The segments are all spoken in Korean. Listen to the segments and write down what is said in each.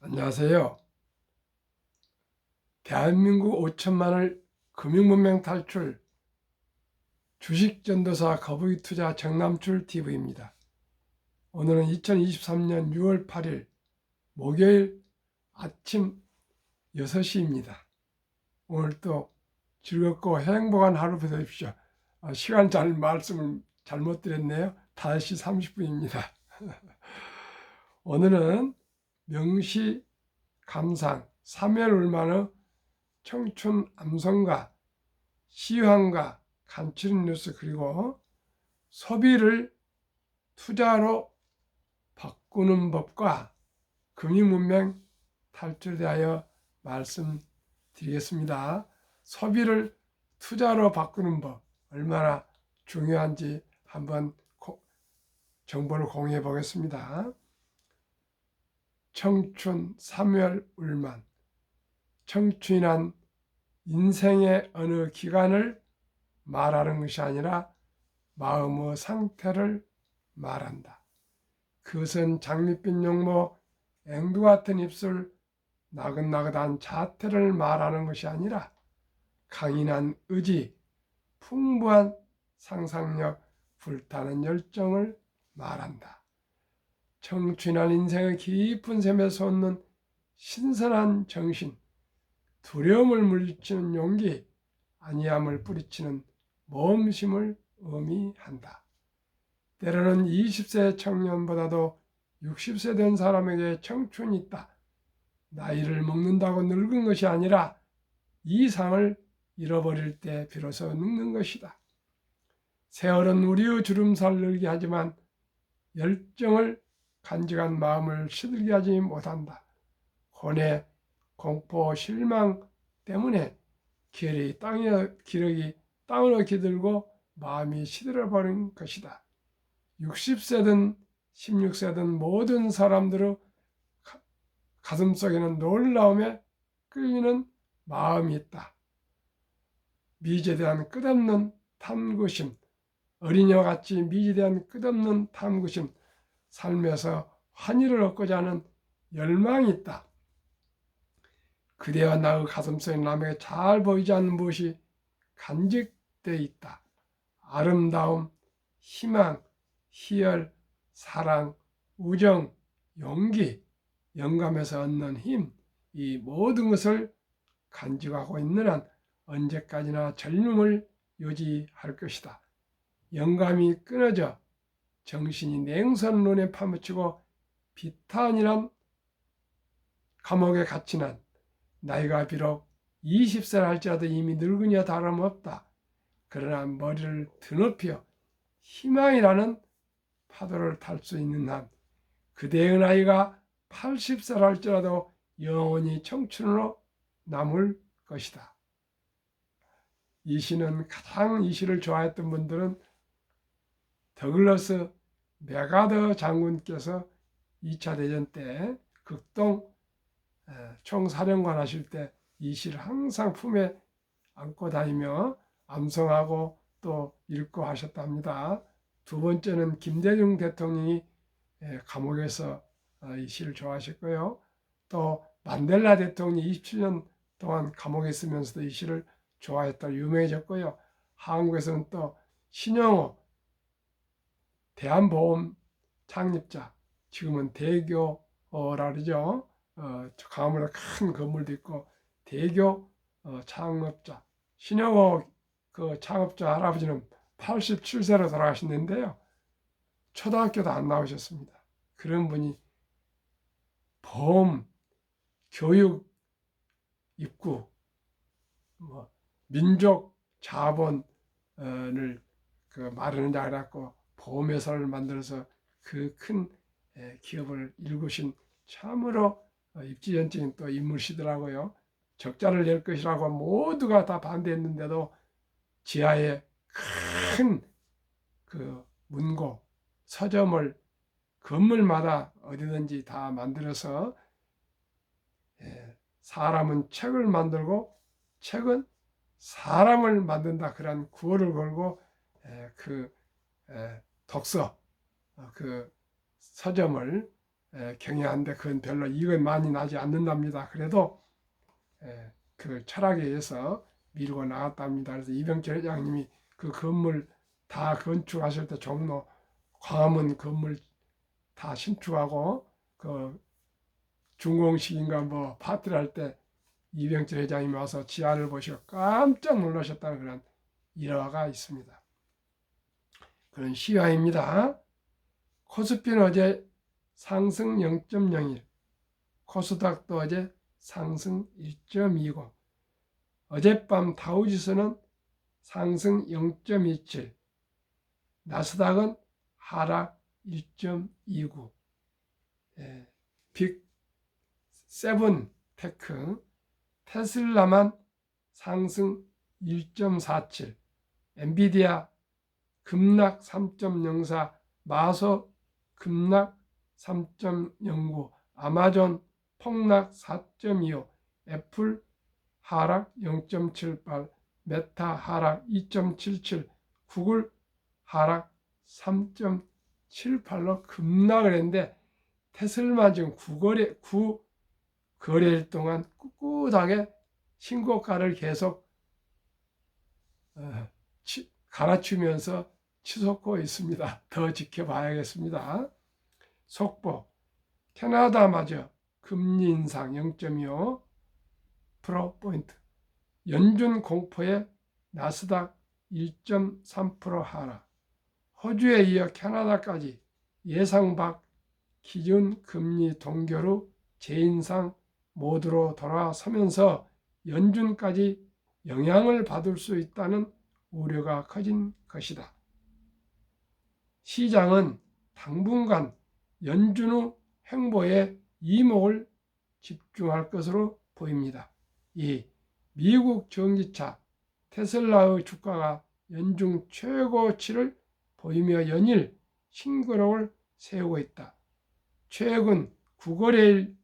안녕하세요. 대한민국 5천만을 금융문명 탈출 주식전도사 거북이 투자 정남출 TV입니다. 오늘은 2023년 6월 8일 목요일 아침 6시입니다. 오늘도 즐겁고 행복한 하루 보내십시오. 시간 말씀을 잘못 드렸네요. 5시 30분입니다. 오늘은 명시 감상 3월 울만의 청춘 암송가, 시황과 간추린 뉴스, 그리고 소비를 투자로 바꾸는 법과 금융문명 탈출에 대하여 말씀드리겠습니다. 소비를 투자로 바꾸는 법 얼마나 중요한지 한번 정보를 공유해 보겠습니다. 청춘 3월 울만. 청춘이란 인생의 어느 기간을 말하는 것이 아니라 마음의 상태를 말한다. 그것은 장밋빛 용모, 앵두 같은 입술, 나긋나긋한 자태를 말하는 것이 아니라 강인한 의지, 풍부한 상상력, 불타는 열정을 말한다. 청춘한 인생의 깊은 샘에 솟는 신선한 정신, 두려움을 물리치는 용기, 안이함을 뿌리치는 모험심을 의미한다. 때로는 20세 청년보다도 60세 된 사람에게 청춘이 있다. 나이를 먹는다고 늙은 것이 아니라 이상을 잃어버릴 때 비로소 늙는 것이다. 세월은 우리의 주름살 늘게 하지만 열정을 간직한 마음을 시들게 하지 못한다. 고뇌, 공포, 실망 때문에 기력이 땅으로 기들고 마음이 시들어버린 것이다. 60세든 16세든 모든 사람들의 가슴속에는 놀라움에 끌리는 마음이 있다. 미지에 대한 끝없는 탐구심, 어린이와 같이 미지에 대한 끝없는 탐구심, 삶에서 환희를 얻고자 하는 열망이 있다. 그대와 나의 가슴속에 남에게 잘 보이지 않는 무엇이 간직되어 있다. 아름다움, 희망, 희열, 사랑, 우정, 용기, 영감에서 얻는 힘, 이 모든 것을 간직하고 있는 한 언제까지나 젊음을 유지할 것이다. 영감이 끊어져 정신이 냉선 눈에 파묻히고 비탄이란 감옥에 갇힌 한 나이가 비록 20세라 할지라도 이미 늙은이와 다름없다. 그러나 머리를 드높여 희망이라는 파도를 탈 수 있는 한 그대의 나이가 80세라 할지라도 영원히 청춘으로 남을 것이다. 이 시는 가장 이 시를 좋아했던 분들은 더글러스 메가더 장군께서 2차 대전 때 극동 총사령관 하실 때 이 시를 항상 품에 안고 다니며 암송하고 또 읽고 하셨답니다. 두 번째는 김대중 대통령이 감옥에서 이 시를 좋아하셨고요. 또 만델라 대통령이 27년 동안 감옥에 있으면서도 이 시를 좋아했다 유명해졌고요. 한국에서는 또 신영호 대한보험 창립자, 지금은 대교라 그러죠. 강화문에 큰 건물도 있고 대교 창업자 신영호 그 창업자 할아버지는 87세로 돌아가셨는데요. 초등학교도 안 나오셨습니다. 그런 분이 보험, 교육, 입구, 민족 자본을 마련을 해갖고 보험회사를 만들어서 그 큰 기업을 일구신 참으로 입지전적인 또 인물이시더라고요. 적자를 낼 것이라고 모두가 다 반대했는데도 지하에 큰 그 문고, 서점을 건물마다 어디든지 다 만들어서 사람은 책을 만들고 책은 사람을 만든다, 그런 구호를 걸고 그 독서, 그 서점을 경영하는데 그건 별로 이익은 많이 나지 않는답니다. 그래도 그 철학에 의해서 밀고 나갔답니다. 그래서 이병철 회장님이 그 건물 다 건축하실 때 종로 광화문 건물 다 신축하고 그 준공식인가 뭐 파티를 할 때 이병철 회장님이 와서 지하를 보시고 깜짝 놀라셨다는 그런 일화가 있습니다. 그런 시화입니다. 코스피는 어제 상승 0.01, 코스닥도 어제 상승 1.20, 어젯밤 다우지수는 상승 0.27, 나스닥은 하락 1.29, 빅 세븐 테크, 테슬라만 상승 1.47, 엔비디아 급락 3.04, 마소 급락 3.09, 아마존 폭락 4.25, 애플 하락 0.78, 메타 하락 2.77, 구글 하락 3.78로 급락을 했는데 테슬라만 지금 9거래일 동안 꿋꿋하게 신고가를 계속 갈아치면서 치솟고 있습니다. 더 지켜봐야겠습니다. 속보, 캐나다마저 금리 인상 0.25%포인트, 연준 공포에 나스닥 1.3% 하락, 호주에 이어 캐나다까지 예상 밖 기준 금리 동결 후 재인상 모드로 돌아서면서 연준까지 영향을 받을 수 있다는 우려가 커진 것이다. 시장은 당분간 연준 후 행보에 이목을 집중할 것으로 보입니다. 이 미국 전기차 테슬라의 주가가 연중 최고치를 보이며 연일 신기록을 세우고 있다. 최근 9거래일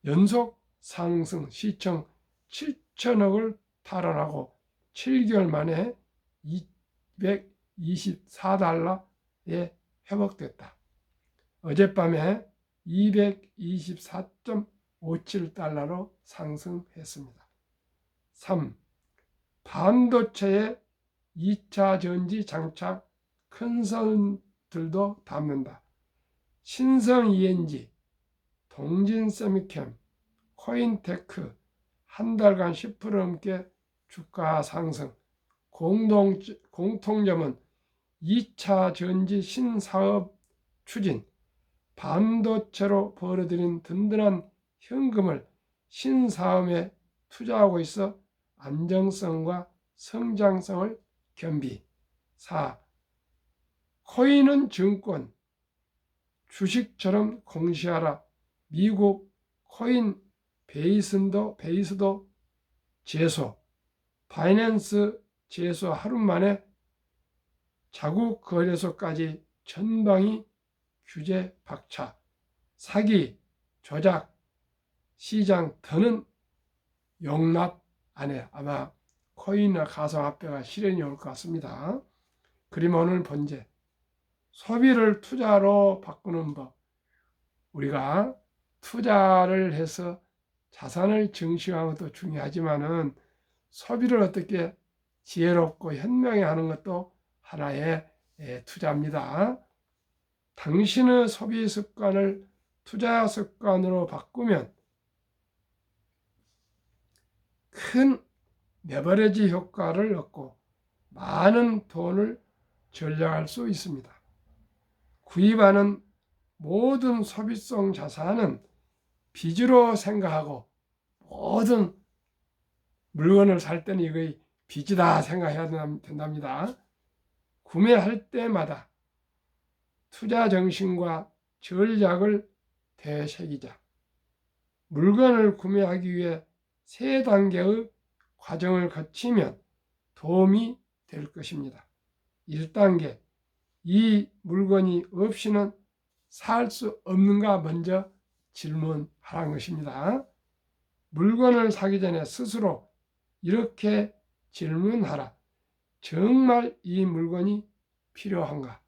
연속 상승, 시총 7천억을 탈환하고 7개월 만에 224달러에 회복됐다. 어젯밤에 224.57달러로 상승했습니다. 3. 반도체의 2차 전지 장착 컨설턴트들도 담는다. 신성 ENG, 동진 세미캠, 코인테크 한 달간 10% 넘게 주가 상승. 공통점은 2차 전지 신사업 추진, 반도체로 벌어들인 든든한 현금을 신사업에 투자하고 있어 안정성과 성장성을 겸비. 4. 코인은 증권, 주식처럼 공시하라. 미국 코인 베이스도 제소, 바이낸스 제소 하루 만에 자국 거래소까지 전방위 규제 박차, 사기, 조작, 시장 더는 용납 안 해. 아마 코인이나 가상화폐가 실현이 올 것 같습니다. 그리고 오늘 본제, 소비를 투자로 바꾸는 법. 우리가 투자를 해서 자산을 증식하는 것도 중요하지만은 소비를 어떻게 지혜롭고 현명히 하는 것도 하나의 투자입니다. 당신의 소비 습관을 투자 습관으로 바꾸면 큰 레버리지 효과를 얻고 많은 돈을 절약할 수 있습니다. 구입하는 모든 소비성 자산은 빚으로 생각하고 모든 물건을 살 때는 이거의 빚이다 생각해야 된답니다. 구매할 때마다 투자 정신과 전략을 되새기자. 물건을 구매하기 위해 3단계의 과정을 거치면 도움이 될 것입니다. 1단계, 이 물건이 없이는 살 수 없는가 먼저 질문하라는 것입니다. 물건을 사기 전에 스스로 이렇게 질문하라. 정말 이 물건이 필요한가?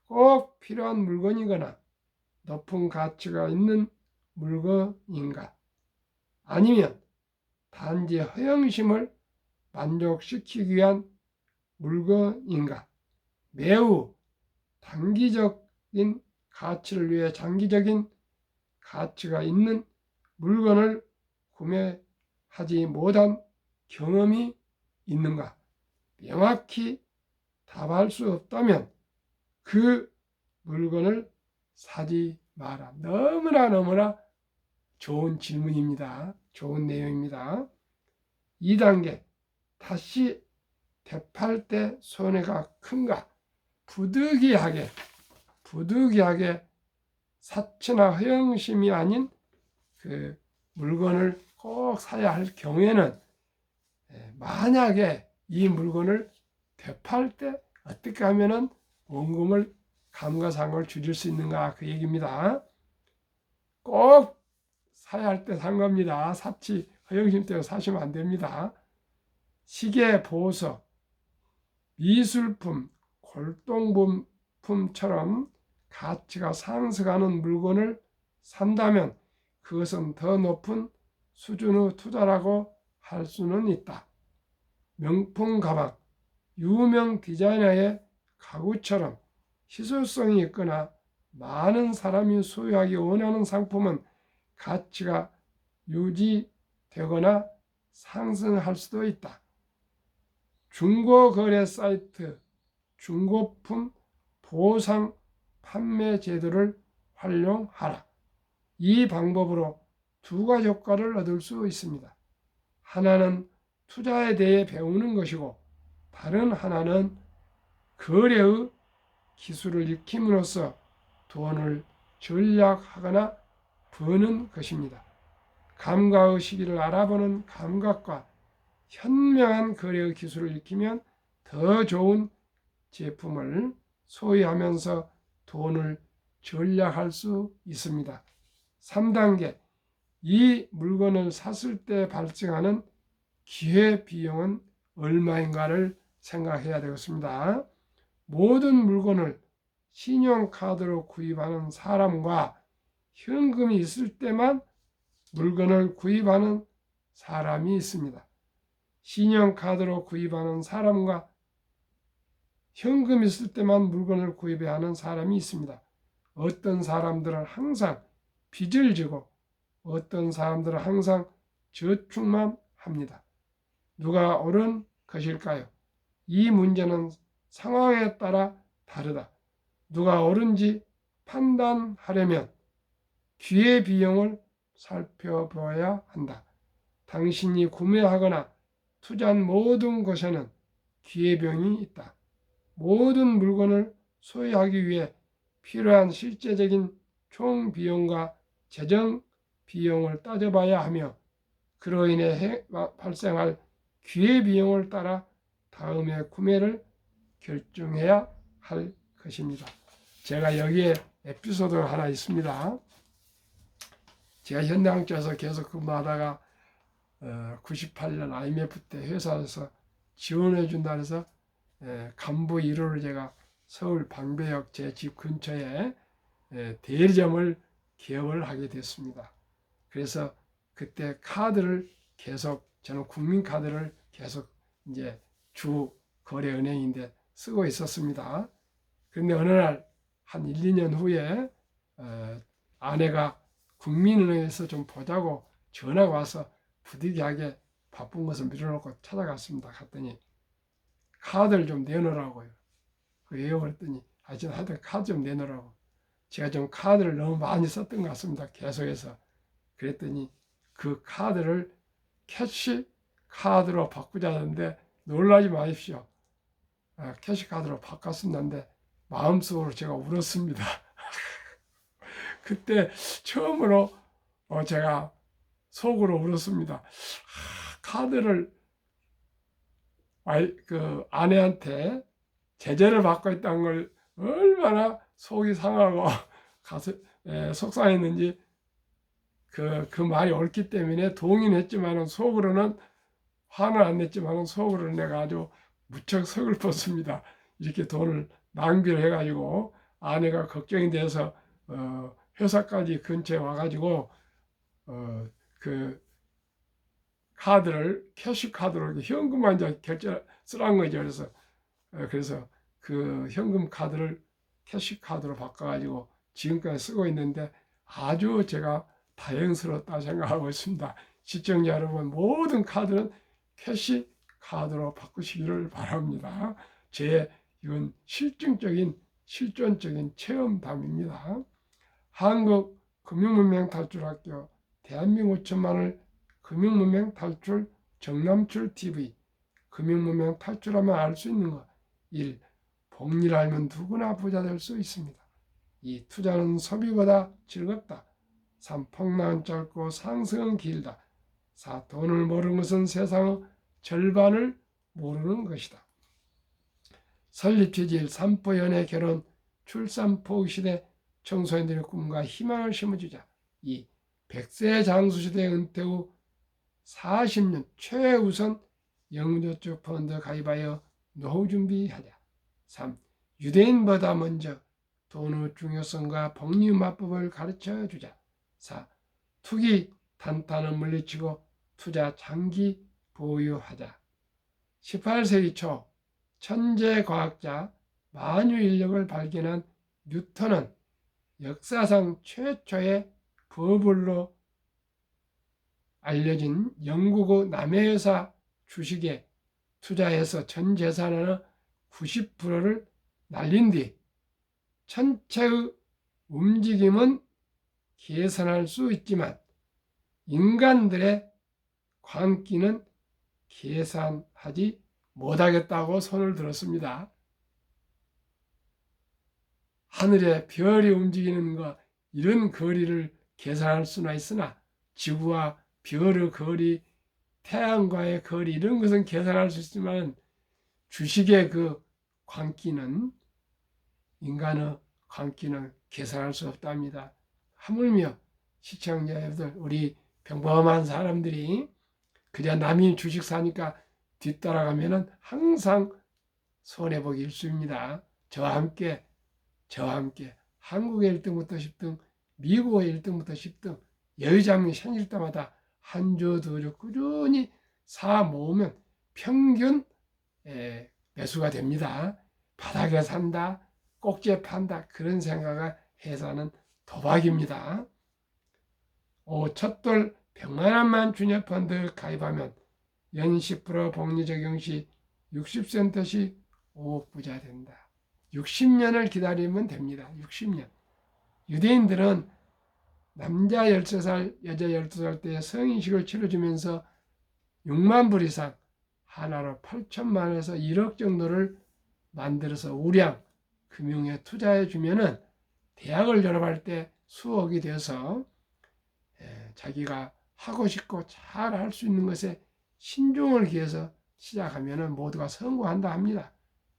꼭 필요한 물건이거나 높은 가치가 있는 물건인가? 아니면 단지 허영심을 만족시키기 위한 물건인가? 매우 단기적인 가치를 위해 장기적인 가치가 있는 물건을 구매하지 못한 경험이 있는가? 명확히 답할 수 없다면 그 물건을 사지 마라. 너무나 좋은 질문입니다. 좋은 내용입니다. 2단계, 다시 되팔 때 손해가 큰가? 부득이하게 사치나 허영심이 아닌 그 물건을 꼭 사야 할 경우에는, 만약에 이 물건을 되팔 때 어떻게 하면은 원금을 감가상각을 줄일 수 있는가, 그 얘기입니다. 꼭 사야 할 때 산 겁니다. 사치 허영심 때문에 사시면 안 됩니다. 시계, 보석, 미술품, 골동품처럼 가치가 상승하는 물건을 산다면 그것은 더 높은 수준의 투자라고 할 수는 있다. 명품 가방, 유명 디자이너의 가구처럼 희소성이 있거나 많은 사람이 소유하기 원하는 상품은 가치가 유지되거나 상승할 수도 있다. 중고거래 사이트, 중고품 보상 판매 제도를 활용하라. 이 방법으로 두 가지 효과를 얻을 수 있습니다. 하나는 투자에 대해 배우는 것이고, 다른 하나는 거래의 기술을 익힘으로써 돈을 전략하거나 버는 것입니다. 감가의 시기를 알아보는 감각과 현명한 거래의 기술을 익히면 더 좋은 제품을 소유하면서 돈을 전략할 수 있습니다. 3단계, 이 물건을 샀을 때 발생하는 기회비용은 얼마인가를 생각해야 되겠습니다. 모든 물건을 신용카드로 구입하는 사람과 현금이 있을 때만 물건을 구입하는 사람이 있습니다. 신용카드로 구입하는 사람과 현금이 있을 때만 물건을 구입해야 하는 사람이 있습니다. 어떤 사람들은 항상 빚을 지고 어떤 사람들은 항상 저축만 합니다. 누가 옳은 것일까요? 이 문제는 상황에 따라 다르다. 누가 옳은지 판단하려면 기회비용을 살펴봐야 한다. 당신이 구매하거나 투자한 모든 것에는 기회비용이 있다. 모든 물건을 소유하기 위해 필요한 실제적인 총 비용과 재정 비용을 따져봐야 하며, 그로 인해 발생할 기회 비용을 따라 다음에 구매를 결정해야 할 것입니다. 제가 여기에 에피소드가 하나 있습니다. 제가 현대항공에서 계속 근무하다가 98년 IMF 때 회사에서 지원해 준다 해서 간부 1호를 제가 서울 방배역 제 집 근처에 대리점을 개업을 하게 됐습니다. 그래서 그때 카드를 계속, 저는 국민카드를 계속 이제 주 거래은행인데 쓰고 있었습니다. 그런데 어느 날 한 1, 2년 후에 아내가 국민은행에서 좀 보자고 전화가 와서 부득이하게 바쁜 것을 미뤄놓고 찾아갔습니다. 갔더니 카드를 좀 내놓으라고요. 왜요? 그랬더니 하여튼 카드 좀 내놓으라고. 제가 좀 카드를 너무 많이 썼던 것 같습니다. 계속해서. 그랬더니 그 카드를 캐시 카드로 바꾸자는데 놀라지 마십시오. 캐시 카드로 바꿨었는데 마음속으로 제가 울었습니다. 그때 처음으로 제가 속으로 울었습니다. 카드를 그 아내한테 제재를 받고 있다는 걸 얼마나 속이 상하고 속상했는지, 그 말이 옳기 때문에 동의했지만은 속으로는 화는 안 냈지만은 속으로는 내가 아주 무척 서글펐습니다. 이렇게 돈을 낭비를 해가지고 아내가 걱정이 돼서 회사까지 근처에 와가지고 그 카드를 캐시 카드로 현금만 이제 결제 쓰란 거죠. 그래서 그 현금 카드를 캐시 카드로 바꿔가지고 지금까지 쓰고 있는데 아주 제가 다행스럽다 생각하고 있습니다. 시청자 여러분, 모든 카드는 캐시 카드로 바꾸시기를 바랍니다. 이건 실존적인 체험담입니다. 한국금융문명탈출학교 대한민국 5천만을 금융문명 탈출 정남출 TV. 금융문명 탈출하면 알 수 있는 것. 1. 복리를 알면 누구나 부자 될 수 있습니다. 2. 투자는 소비보다 즐겁다. 3. 폭락은 짧고 상승은 길다. 4. 돈을 모르는 것은 세상의 절반을 모르는 것이다. 설립 취지 1. 산포 연애 결혼 출산 포기 시대 청소년들의 꿈과 희망을 심어주자. 2. 100세 장수 시대 은퇴 후 40년 최우선 영주저축 펀드 가입하여 노후 준비하자. 3. 유대인보다 먼저 돈의 중요성과 복리 마법을 가르쳐 주자. 4. 투기 단타는 물리치고 투자 장기 보유하자. 18세기 초 천재 과학자 만유 인력을 발견한 뉴턴은 역사상 최초의 버블로 알려진 영국의 남해회사 주식에 투자해서 전 재산의 90%를 날린 뒤 천체의 움직임은 계산할 수 있지만 인간들의 광기는 계산하지 못하겠다고 손을 들었습니다. 하늘에 별이 움직이는 것, 이런 거리를 계산할 수나 있으나 지구와 별의 거리, 태양과의 거리, 이런 것은 계산할 수 있지만 주식의 그 광기는, 인간의 광기는 계산할 수 없답니다. 하물며 시청자들, 우리 평범한 사람들이 그냥 남이 주식 사니까 뒤따라가면은 항상 손해보기 일쑤입니다. 저와 함께 한국의 1등부터 10등, 미국의 1등부터 10등, 여유장미 생길 때마다 한 주, 두 주 꾸준히 사 모으면 평균 매수가 됩니다. 바닥에 산다, 꼭지에 판다, 그런 생각을 해서는 도박입니다. 첫돌 100만 원만 주녀펀드 가입하면 연 10% 복리 적용 시 60센트 시 5억 부자 된다. 60년을 기다리면 됩니다. 60년. 유대인들은 남자 13살, 여자 12살 때 성인식을 치러주면서 6만 불 이상, 하나로 8천만 원에서 1억 정도를 만들어서 우량 금융에 투자해 주면은 대학을 졸업할 때 수억이 돼서 자기가 하고 싶고 잘 할 수 있는 것에 신중을 기해서 시작하면은 모두가 성공한다 합니다.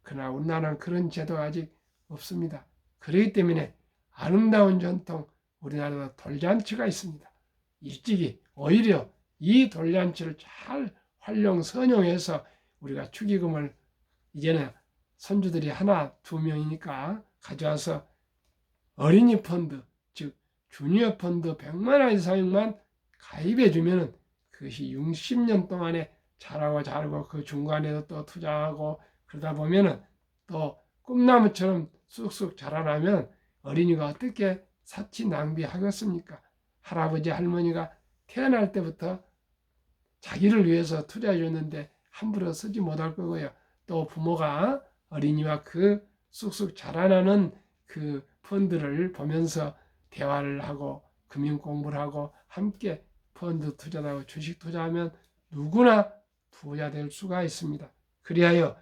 그러나 우리나라는 그런 제도가 아직 없습니다. 그렇기 때문에 아름다운 전통, 우리나라도 돌잔치가 있습니다. 일찍이 오히려 이 돌잔치를 잘 활용해서 우리가 축의금을 이제는 손주들이 하나, 두 명이니까 가져와서 어린이 펀드, 즉 주니어 펀드 100만 원 이상만 가입해 주면 그것이 60년 동안에 자라고 그 중간에도 또 투자하고 그러다 보면은 또 꿈나무처럼 쑥쑥 자라나면 어린이가 어떻게 사치 낭비하겠습니까? 할아버지 할머니가 태어날 때부터 자기를 위해서 투자해 줬는데 함부로 쓰지 못할 거고요. 또 부모가 어린이와 그 쑥쑥 자라나는 그 펀드를 보면서 대화를 하고 금융 공부를 하고 함께 펀드 투자도 하고 주식 투자하면 누구나 부자 될 수가 있습니다. 그리하여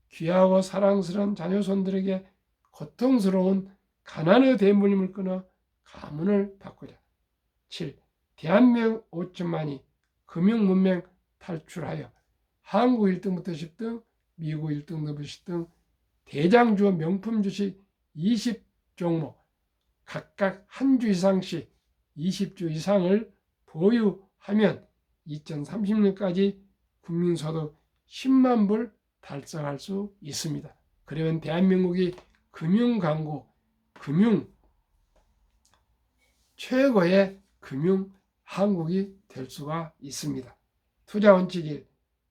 귀하고 사랑스러운 자녀손들에게 고통스러운 가난의 대물림을 끊어 가문을 바꾸자. 7. 대한민국 5천만이 금융문명 탈출하여 한국 1등부터 10등, 미국 1등부터 10등, 대장주 명품 주식 20종목, 각각 한 주 이상씩 20주 이상을 보유하면 2030년까지 국민소득 10만 불 달성할 수 있습니다. 그러면 대한민국이 금융강국, 최고의 금융 한국이 될 수가 있습니다. 투자 원칙 1.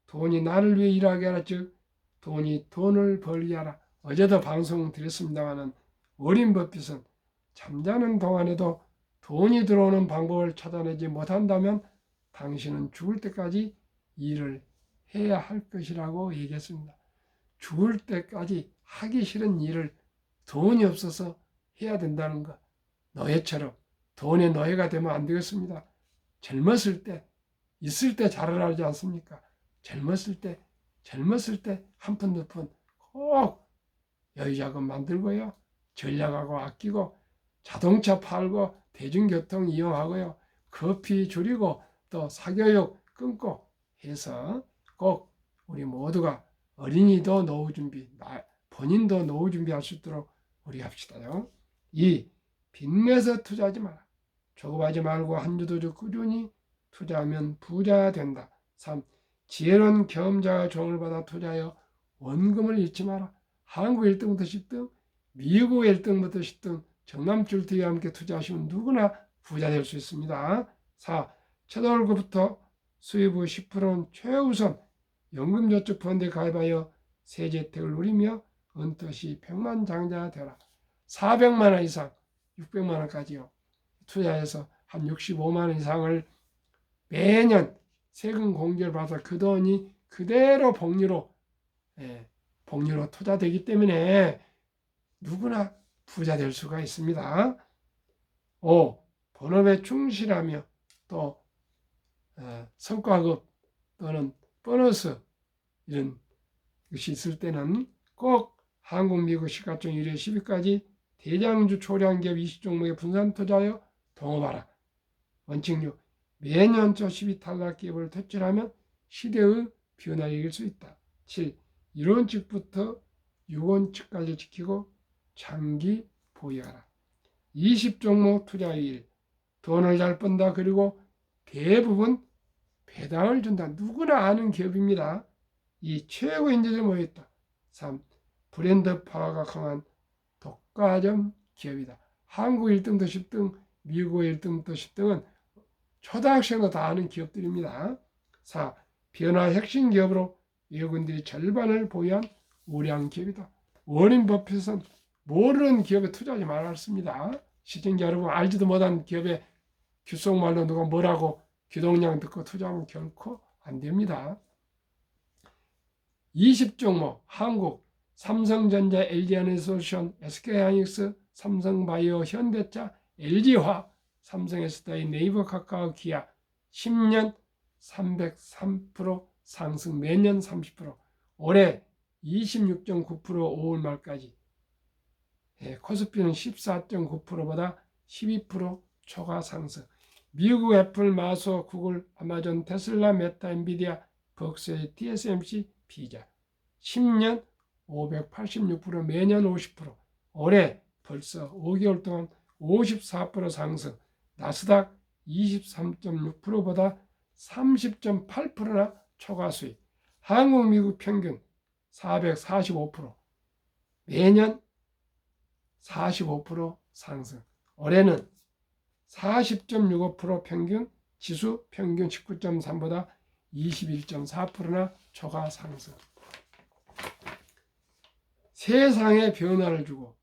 돈이 나를 위해 일하게 하라. 즉 돈이 돈을 벌게 하라. 어제도 방송 드렸습니다마는 워린 버핏은 잠자는 동안에도 돈이 들어오는 방법을 찾아내지 못한다면 당신은 죽을 때까지 일을 해야 할 것이라고 얘기했습니다. 죽을 때까지 하기 싫은 일을 돈이 없어서 해야 된다는 것. 노예처럼 돈의 노예가 되면 안 되겠습니다. 젊었을 때, 있을 때 잘하지 않습니까? 젊었을 때 한 푼 두 푼 꼭 여유자금 만들고요. 전략하고 아끼고 자동차 팔고 대중교통 이용하고요. 커피 줄이고 또 사교육 끊고 해서 꼭 우리 모두가 어린이도 노후 준비, 본인도 노후 준비할 수 있도록 우리 합시다요. 2. 빚내서 투자하지 마라. 조급하지 말고 한 주도 주 꾸준히 투자하면 부자 된다. 3. 지혜로운 경험자가 종을 받아 투자하여 원금을 잃지 마라. 한국 1등부터 10등, 미국 1등부터 10등, 정남출TV와 함께 투자하시면 누구나 부자 될 수 있습니다. 4. 첫 월급부터 수입 후 10%는 최우선 연금저축펀드에 가입하여 세제혜택을 누리며 은퇴 시 백만장자 되라. 400만 원 이상, 600만 원까지요. 투자해서 한 65만 원 이상을 매년 세금 공제를 받아 그 돈이 그대로 복리로 투자되기 때문에 누구나 부자 될 수가 있습니다. 5. 본업에 충실하며 또 성과급 또는 보너스 이런 것이 있을 때는 꼭 한국, 미국 시가총 1회 10위까지 대장주 초량기업 20종목에 분산 투자하여 동업하라. 원칙 6. 매년 저 10위 탈락 기업을 퇴출하면 시대의 변화를 이길 수 있다. 7. 1원칙부터 6원칙까지 지키고 장기 보유하라. 20종목 투자일. 돈을 잘 번다. 그리고 대부분 배당을 준다. 누구나 아는 기업입니다. 이 최고 인재들이 모였다. 3. 브랜드 파워가 강한 독과점 기업이다. 한국 1등부터 10등, 미국 1등부터 10등은 초등학생도 다 아는 기업들입니다. 4. 변화 핵심 기업으로 외국인들이 절반을 보유한 우량 기업이다. 워린 버핏은 모르는 기업에 투자하지 말았습니다. 시청자 여러분, 알지도 못한 기업에 귓속말로 누가 뭐라고 귀동냥 듣고 투자하면 결코 안 됩니다. 20종목 한국, 삼성전자, LG에너지솔루션, SK하이닉스, 삼성바이오, 현대차, LG화학, 삼성에스다이, 네이버, 카카오, 기아 10년 303% 상승, 매년 30%, 올해 26.9% 5월 말까지. 코스피는 14.9%보다 12% 초과 상승. 미국 애플, 마소, 구글, 아마존, 테슬라, 메타, 엔비디아, 벅스의 TSMC, 피자 10년 586% 매년 50%, 올해 벌써 5개월 동안 54% 상승. 나스닥 23.6%보다 30.8%나 초과 수익. 한국, 미국 평균 445%, 매년 45% 상승. 올해는 40.65% 평균, 지수 평균 19.3보다 21.4%나 초과 상승. 세상에 변화를 주고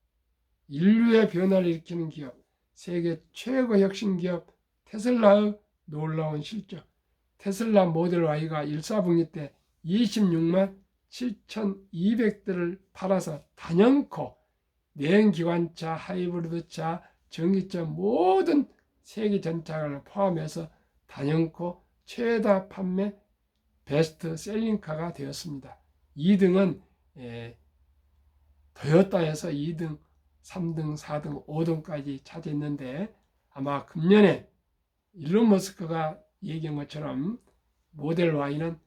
인류의 변화를 일으키는 기업, 세계 최고 혁신 기업 테슬라의 놀라운 실적. 테슬라 모델 Y가 일사분기 때 26만 7,200대를 팔아서 단연코 내연기관차, 하이브리드차, 전기차 모든 세계 전차를 포함해서 단연코 최다 판매 베스트 셀링카가 되었습니다. 2등은 토요타에서 2등, 3등, 4등, 5등까지 차지했는데 아마 금년에 일론 머스크가 얘기한 것처럼 모델 Y는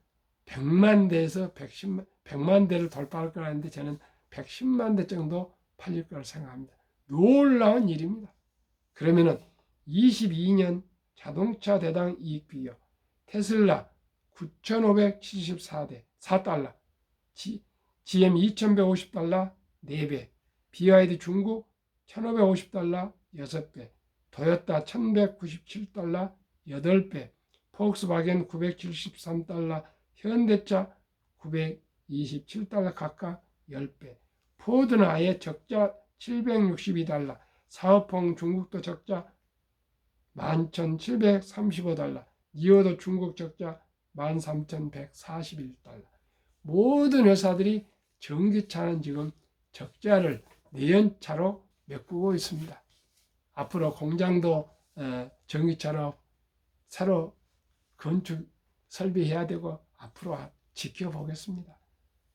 100만 대에서 100만 대를 돌파할 거라는데 저는 110만 대 정도 팔릴 거라 생각합니다. 놀라운 일입니다. 그러면은 22년 자동차 대당 이익 비교 테슬라 9,574대 4달러, GM 2,150달러 4배, BYD 중국 $1,550 6배, 토요타 $1,197 8배, 폭스바겐 $973, 현대차 $927 각각 10배, 포드는 아예 적자 $762, 사업홍 중국도 적자 $11,735, 니오도 중국 적자 $13,141. 모든 회사들이 전기차는 지금 적자를 내연차로 메꾸고 있습니다. 앞으로 공장도 전기차로 새로 건축 설비해야 되고 앞으로 지켜보겠습니다.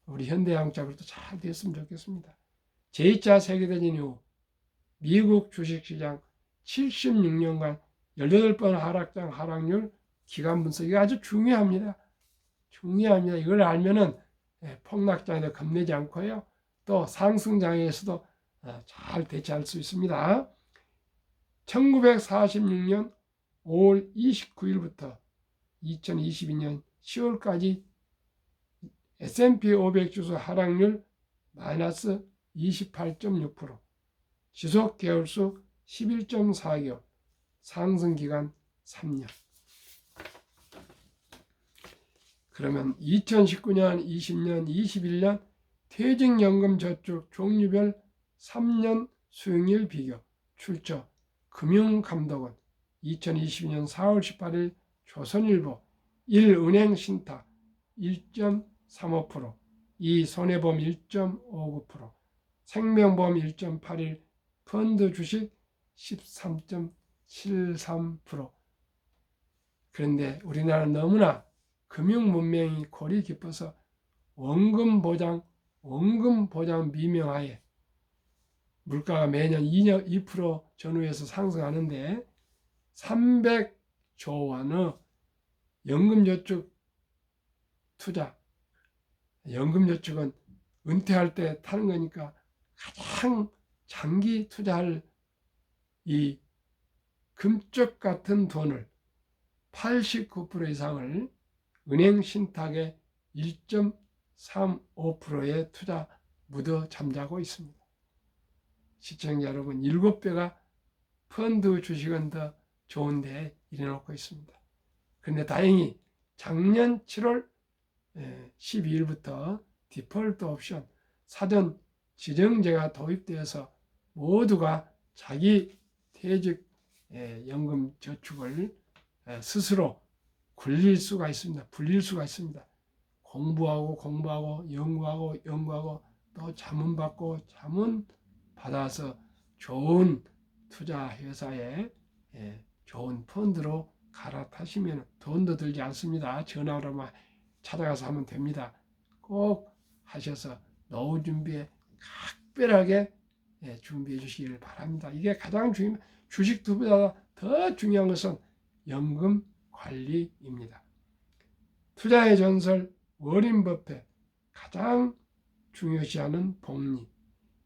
우리 현대자동차도 잘 됐으면 좋겠습니다. 제2차 세계대전 이후 미국 주식시장 76년간 18번 하락장 하락률 기간 분석이 아주 중요합니다. 이걸 알면은 폭락장에도 겁내지 않고요. 또 상승장에서도 잘 대처할 수 있습니다. 1946년 5월 29일부터 2022년 10월까지 S&P 500 지수 하락률 마이너스 28.6%, 지속 개월수 11.4개월, 상승 기간 3년. 그러면 2019년, 20년, 21년 퇴직연금 저축 종류별 3년 수익률 비교 출처 금융감독원 2022년 4월 18일 조선일보 1. 은행 신탁 1.35%, 2. 손해보험 1.59%, 생명보험 1.81%, 펀드 주식 13.73%. 그런데 우리나라는 너무나 금융 문명이 골이 깊어서 원금 보장 미명하에 물가가 매년 2% 전후에서 상승하는데 300조 원의 연금저축 투자, 연금저축은 은퇴할 때 타는 거니까 가장 장기 투자할 이 금쪽 같은 돈을 89% 이상을 은행 신탁의 1.35%의 투자 묻어 잠자고 있습니다. 시청자 여러분, 7배가 펀드 주식은 더 좋은데 이래놓고 있습니다. 그런데 다행히 작년 7월 12일부터 디폴트 옵션 사전 지정제가 도입되어서 모두가 자기 퇴직 연금 저축을 스스로 불릴 수가 있습니다. 공부하고 연구하고 또 자문 받고 자문 받아서 좋은 투자 회사에 좋은 펀드로 갈아타시면 돈도 들지 않습니다. 전화로만 찾아가서 하면 됩니다. 꼭 하셔서 노후 준비에 각별하게 준비해 주시기를 바랍니다. 이게 가장 중요합니다. 주식 투자보다 더 중요한 것은 연금 관리입니다. 투자의 전설 워렌 버핏, 가장 중요시하는 복리,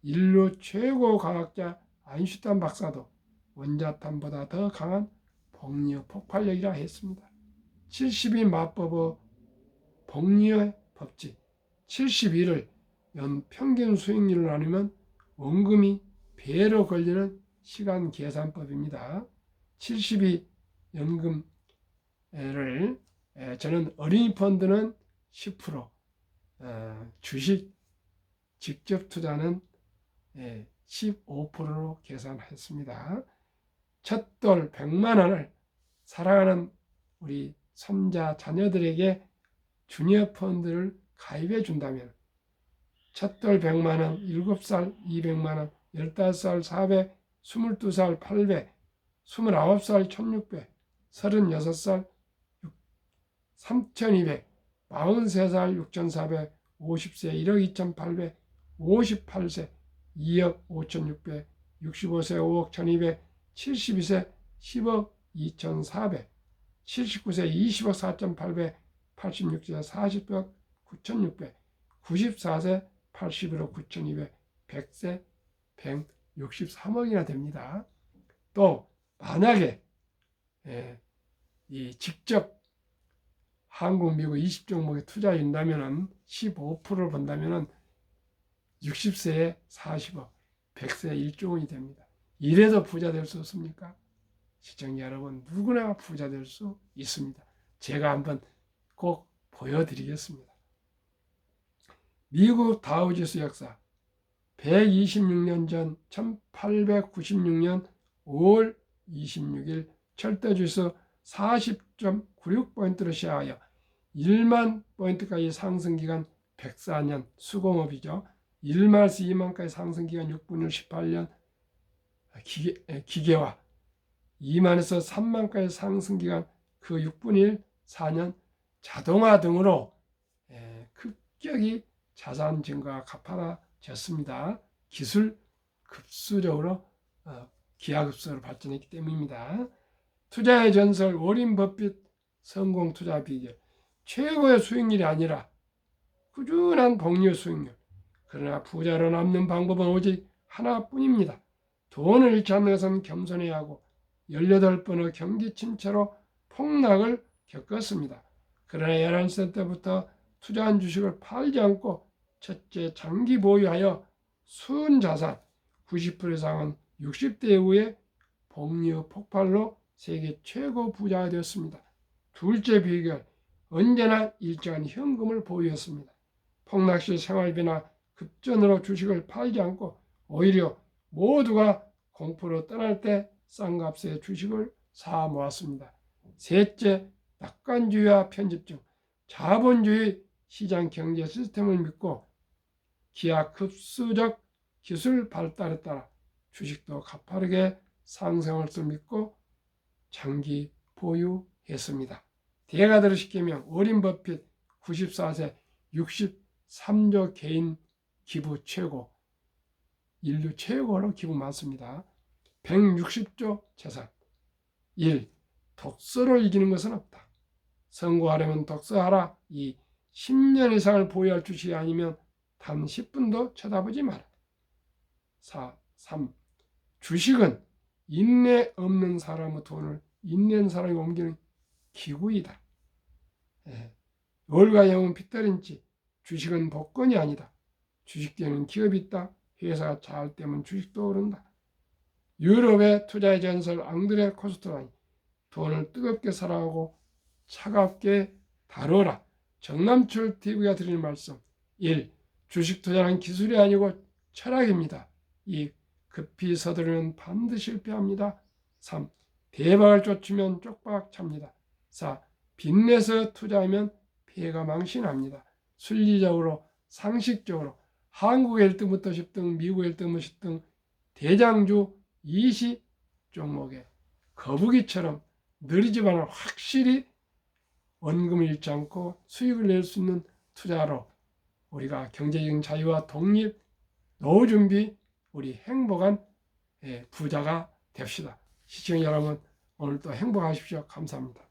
인류 최고 과학자 아인슈타인 박사도 원자탄보다 더 강한 복리의 폭발력이라 했습니다. 72 마법의 복리의 법칙 71을 연 평균 수익률로 나누면 원금이 배로 걸리는 시간 계산법입니다. 72 연금을 저는 어린이 펀드는 10%, 주식 직접 투자는 15%로 계산했습니다. 첫돌 100만 원을 사랑하는 우리 손자 자녀들에게 주니어 펀드를 가입해 준다면 첫돌 100만 원, 7살 200만 원, 15살 400, 22살 800, 29살 1600, 36살 3200, 43살 6400, 50세 1억 2800, 58세 2억 5600, 65세 5억 1200, 72세 10억 2400, 79세 20억 4800, 86세 40억 9600, 94세 81억 9200, 100세 163억이나 됩니다. 또 만약에 이 직접 한국, 미국 20종목에 투자한다면 15%를 본다면 60세에 40억, 백세 일종이 됩니다. 이래도 부자 될 수 없습니까? 시청자 여러분, 누구나 부자 될 수 있습니다. 제가 한번 꼭 보여드리겠습니다. 미국 다우지수 역사 126년 전 1896년 5월 26일 철도지수 40.96포인트로 시작하여 1만 포인트까지 상승기간 104년 수공업이죠. 1만에서 2만까지 상승기간 6분의 18년 기계화, 2만에서 3만까지 상승기간 그 6분의 1 4년 자동화 등으로 급격히 자산 증가가 가파라졌습니다. 기술 급수적으로 기하급수로 발전했기 때문입니다. 투자의 전설 워린 버핏 성공 투자 비결, 최고의 수익률이 아니라 꾸준한 복리 수익률. 그러나 부자로 남는 방법은 오직 하나뿐입니다. 돈을 잃지 않는 것은 겸손해야 하고 18번의 경기 침체로 폭락을 겪었습니다. 그러나 11살 때부터 투자한 주식을 팔지 않고 첫째 장기 보유하여 순자산 90% 이상은 60대 이후에 복리의 폭발로 세계 최고 부자가 되었습니다. 둘째 비결, 언제나 일정한 현금을 보유했습니다. 폭락시 생활비나 급전으로 주식을 팔지 않고 오히려 모두가 공포로 떠날 때 싼 값에 주식을 사 모았습니다. 셋째, 낙관주의와 편집증, 자본주의 시장 경제 시스템을 믿고 기하급수적 기술 발달에 따라 주식도 가파르게 상승할 수 믿고 장기 보유했습니다. 대가들을 시키면 워린 버핏 94세 63조 개인 기부 최고, 인류 최고로 기부 많습니다. 160조 재산. 1. 독서를 이기는 것은 없다. 성공하려면 독서하라. 2. 10년 이상을 보유할 주식이 아니면 단 10분도 쳐다보지 마라. 4. 3. 주식은 인내 없는 사람의 돈을 인내하는 사람이 옮기는 기구이다. 월가 영웅 피터 린치, 주식은 복권이 아니다. 주식되는 기업이 있다. 회사가 잘 되면 주식도 오른다. 유럽의 투자의 전설 앙드레 코스토라니, 돈을 뜨겁게 사랑하고 차갑게 다뤄라. 정남철 TV가 드리는 말씀. 1. 주식 투자는 기술이 아니고 철학입니다. 2. 급히 서두르면 반드시 실패합니다. 3. 대박을 쫓으면 쪽박 찹니다. 4. 빚내서 투자하면 피해가 망신합니다. 순리적으로, 상식적으로 한국의 1등부터 10등, 미국의 1등부터 10등 대장주 20 종목에 거북이처럼 느리지만 확실히 원금을 잃지 않고 수익을 낼 수 있는 투자로 우리가 경제적인 자유와 독립, 노후 준비, 우리 행복한 부자가 됩시다. 시청자 여러분, 오늘도 행복하십시오. 감사합니다.